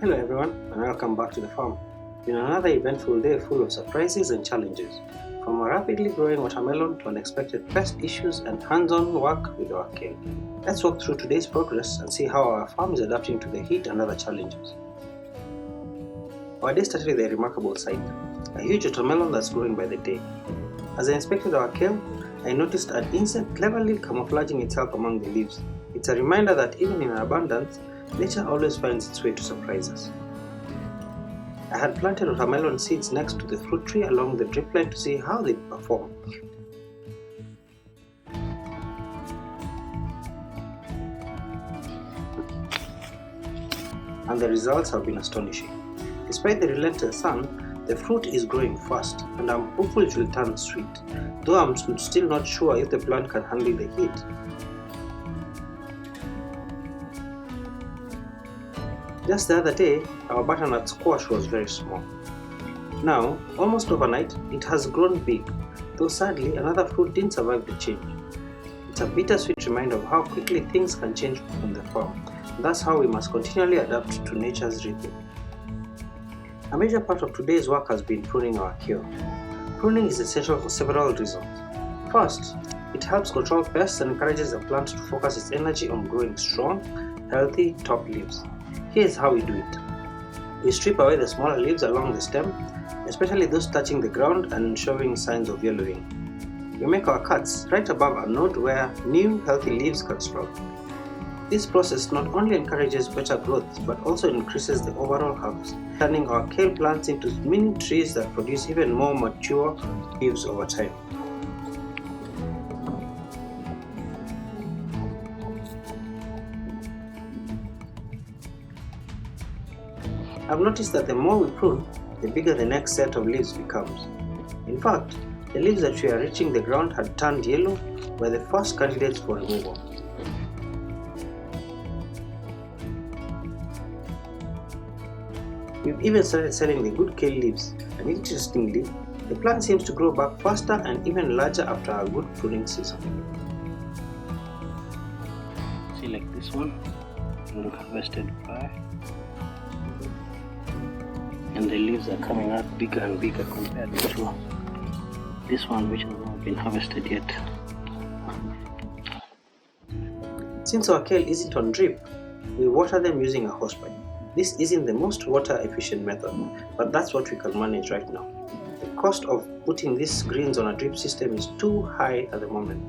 Hello everyone and welcome back to the farm. It's been another eventful day full of surprises and challenges. From a rapidly growing watermelon to unexpected pest issues and hands-on work with our kale. Let's walk through today's progress and see how our farm is adapting to the heat and other challenges. Our day started with a remarkable sight, a huge watermelon that's growing by the day. As I inspected our kale, I noticed an insect cleverly camouflaging itself among the leaves. It's a reminder that even in abundance, nature always finds its way to surprise us. I had planted watermelon seeds next to the fruit tree along the dripline to see how they'd perform. And the results have been astonishing. Despite the relentless sun, the fruit is growing fast and I'm hopeful it will turn sweet, though I'm still not sure if the plant can handle the heat. Just the other day, our butternut squash was very small. Now, almost overnight, it has grown big, though sadly another fruit didn't survive the change. It's a bittersweet reminder of how quickly things can change on the farm. That's how we must continually adapt to nature's rhythm. A major part of today's work has been pruning our kale. Pruning is essential for several reasons. First, it helps control pests and encourages the plant to focus its energy on growing strong, healthy top leaves. Here's how we do it. We strip away the smaller leaves along the stem, especially those touching the ground and showing signs of yellowing. We make our cuts right above a node where new, healthy leaves can sprout. This process not only encourages better growth but also increases the overall harvest, turning our kale plants into mini trees that produce even more mature leaves over time. I've noticed that the more we prune, the bigger the next set of leaves becomes. In fact, the leaves that were reaching the ground had turned yellow were the first candidates for removal. We've even started selling the good kale leaves, and interestingly, the plant seems to grow back faster and even larger after a good pruning season. See, like this one, harvested by, and the leaves are coming out bigger and bigger compared to this one, which has not been harvested yet. Since our kale isn't on drip, we water them using a hosepipe. This isn't the most water efficient method, but that's what we can manage right now. The cost of putting these greens on a drip system is too high at the moment,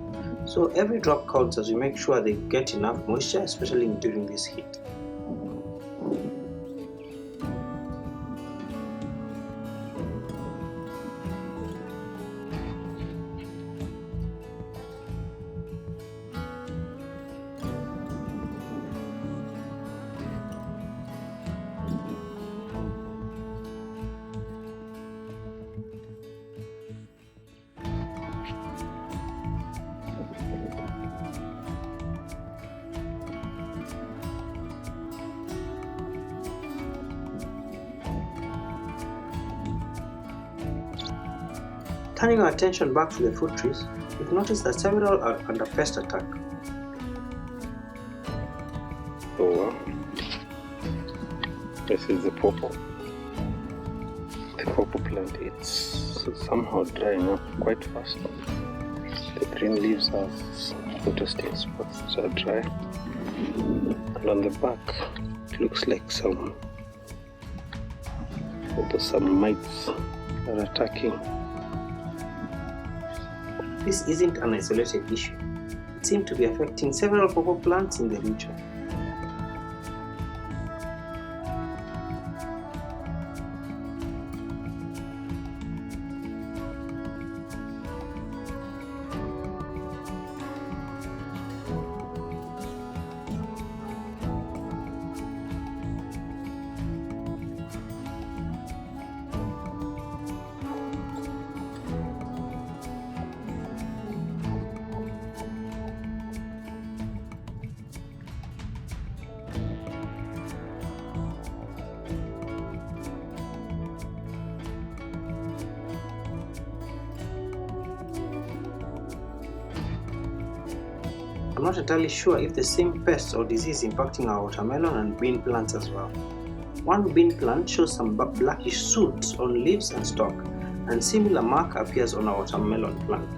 so every drop counts as we make sure they get enough moisture, especially during this heat. Turning our attention back to the fruit trees, we've noticed that several are under pest attack. Oh wow, this is the pawpaw. The pawpaw plant, it's somehow drying up quite fast. The green leaves have interesting spots that are dry, and on the back it looks like some mites are attacking. This isn't an isolated issue. It seems to be affecting several pawpaw plants in the region. I'm not entirely sure if the same pests or disease impacting our watermelon and bean plants as well. One bean plant shows some blackish soot on leaves and stalk, and similar mark appears on a watermelon plant.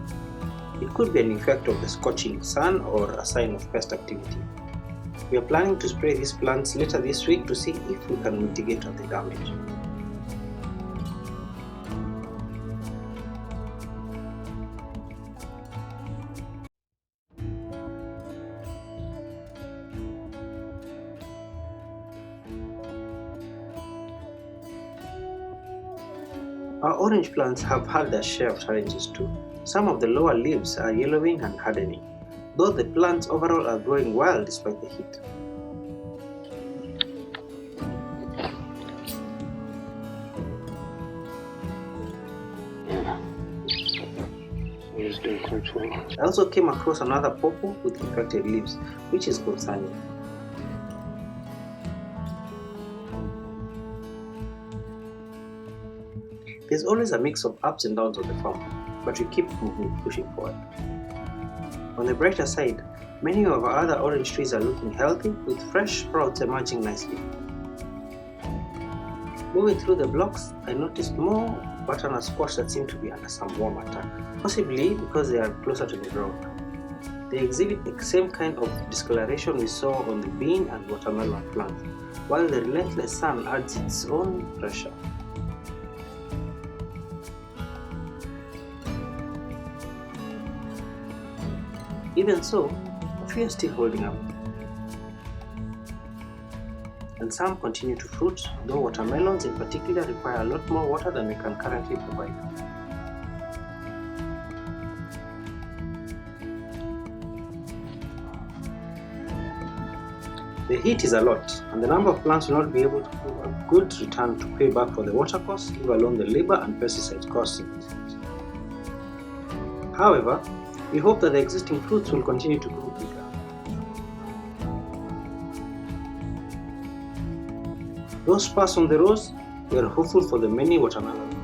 It could be an effect of the scorching sun or a sign of pest activity. We are planning to spray these plants later this week to see if we can mitigate the damage. Our orange plants have had their share of challenges too. Some of the lower leaves are yellowing and hardening, though the plants overall are growing well despite the heat. It's doing quite well. I also came across another pawpaw with infected leaves, which is concerning. There's always a mix of ups and downs on the farm, but we keep moving, pushing forward. On the brighter side, many of our other orange trees are looking healthy with fresh sprouts emerging nicely. Moving through the blocks, I noticed more butternut squash that seem to be under some worm attack, possibly because they are closer to the ground. They exhibit the same kind of discoloration we saw on the bean and watermelon plants, while the relentless sun adds its own pressure. Even so, a few are still holding up, and some continue to fruit, though watermelons in particular require a lot more water than we can currently provide. The heat is a lot, and the number of plants will not be able to give a good return to pay back for the water costs, leave alone the labor and pesticide costs in this heat. However, we hope that the existing fruits will continue to grow bigger. Those sparse on the rows, we are hopeful for the many watermelon fruits.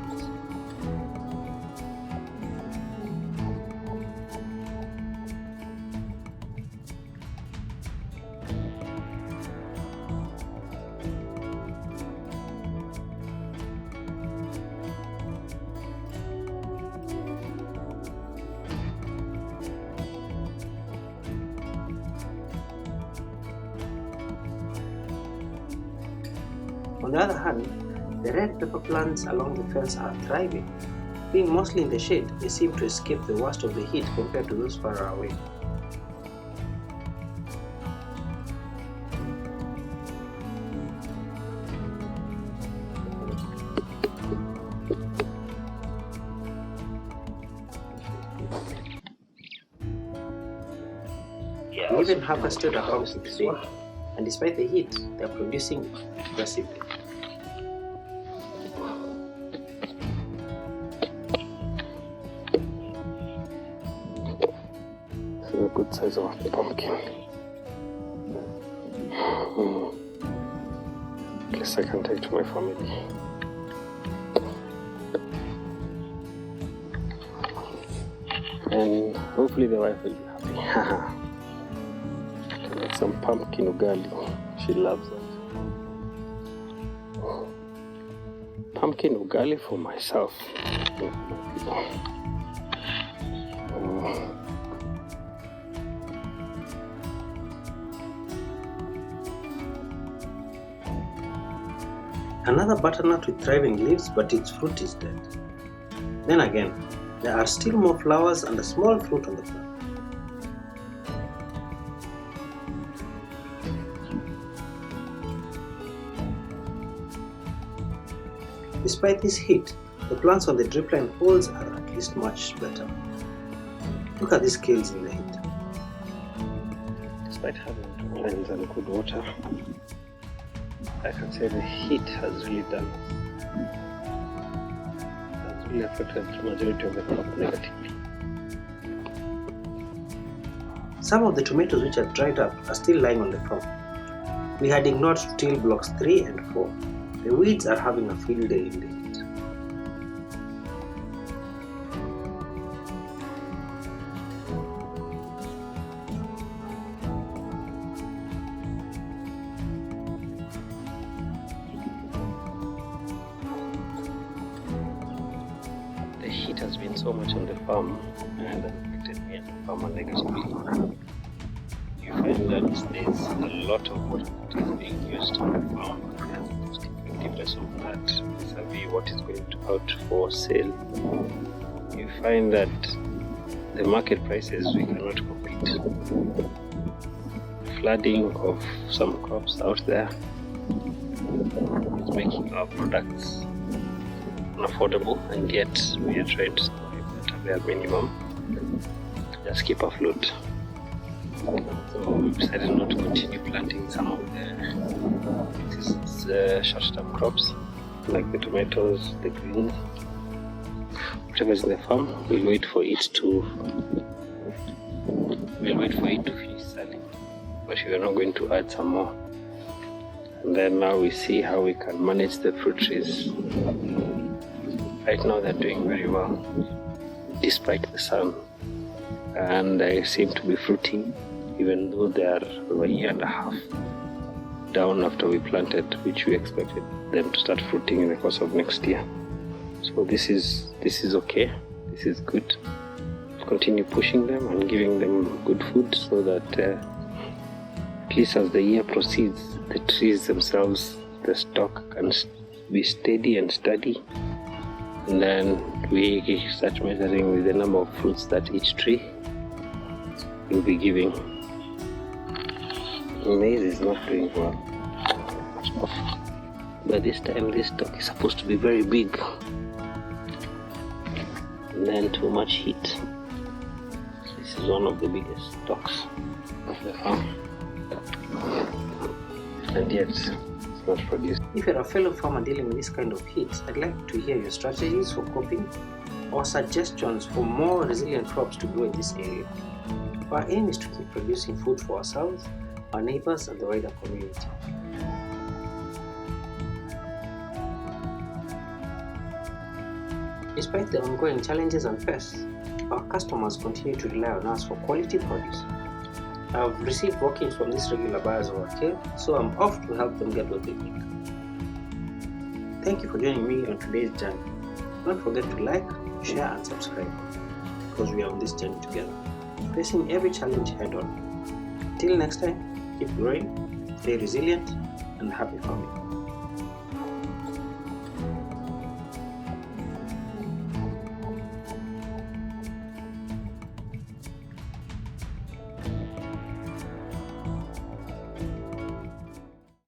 On the other hand, the red pepper plants along the fence are thriving. Being mostly in the shade, they seem to escape the worst of the heat compared to those far away. We even harvested a pumpkin today, and despite the heat, they are producing aggressively. This is a good size of pumpkin. At least I can take to my family. And hopefully the wife will be happy. To make some pumpkin ugali. She loves it. Pumpkin ugali for myself. Another butternut with thriving leaves, but its fruit is dead. Then again, there are still more flowers and a small fruit on the plant. Despite this heat, the plants on the dripline poles are at least much better. Look at these kales in the heat. Despite having driplines and good water, I can say the heat has really done us. It has really affected the majority of the crop negatively. Some of the tomatoes which have dried up are still lying on the farm. We had ignored to till blocks 3 and 4. The weeds are having a field day in the heat. has been so much on the farm and affected me as a farmer negatively. You find that there's a lot of water that is being used on the farm, and effectiveness of that vis-a-vis what is going out for sale. You find that the market prices we cannot compete. Flooding of some crops out there is making our products unaffordable, and yet we are trying to survive at a bare minimum to just keep afloat. So we decided not to continue planting some of the short-term crops like the tomatoes, the greens, whatever is in the farm. We'll wait for it to finish selling, but we are not going to add some more. And then now we see how we can manage the fruit trees. Right now they're doing very well despite the sun, and they seem to be fruiting even though they are over a year and a half down after we planted, which we expected them to start fruiting in the course of next year. So this is okay, this is good. Continue pushing them and giving them good food so that at least as the year proceeds, the trees themselves, the stock can be steady and sturdy. And then we start measuring with the number of fruits that each tree will be giving. Maize is not doing well. By this time, this stock is supposed to be very big. And then too much heat. This is one of the biggest stocks of the farm. And yet, it's not produced. If you're a fellow farmer dealing with this kind of heat, I'd like to hear your strategies for coping or suggestions for more resilient crops to grow in this area. Our aim is to keep producing food for ourselves, our neighbors, and the wider community. Despite the ongoing challenges and pests, our customers continue to rely on us for quality produce. I've received walk-ins from these regular buyers of our Kale, so I'm off to help them get what they need. Thank you for joining me on today's journey. Don't forget to like, share, and subscribe, because we are on this journey together, facing every challenge head-on. Till next time, keep growing, stay resilient, and happy farming.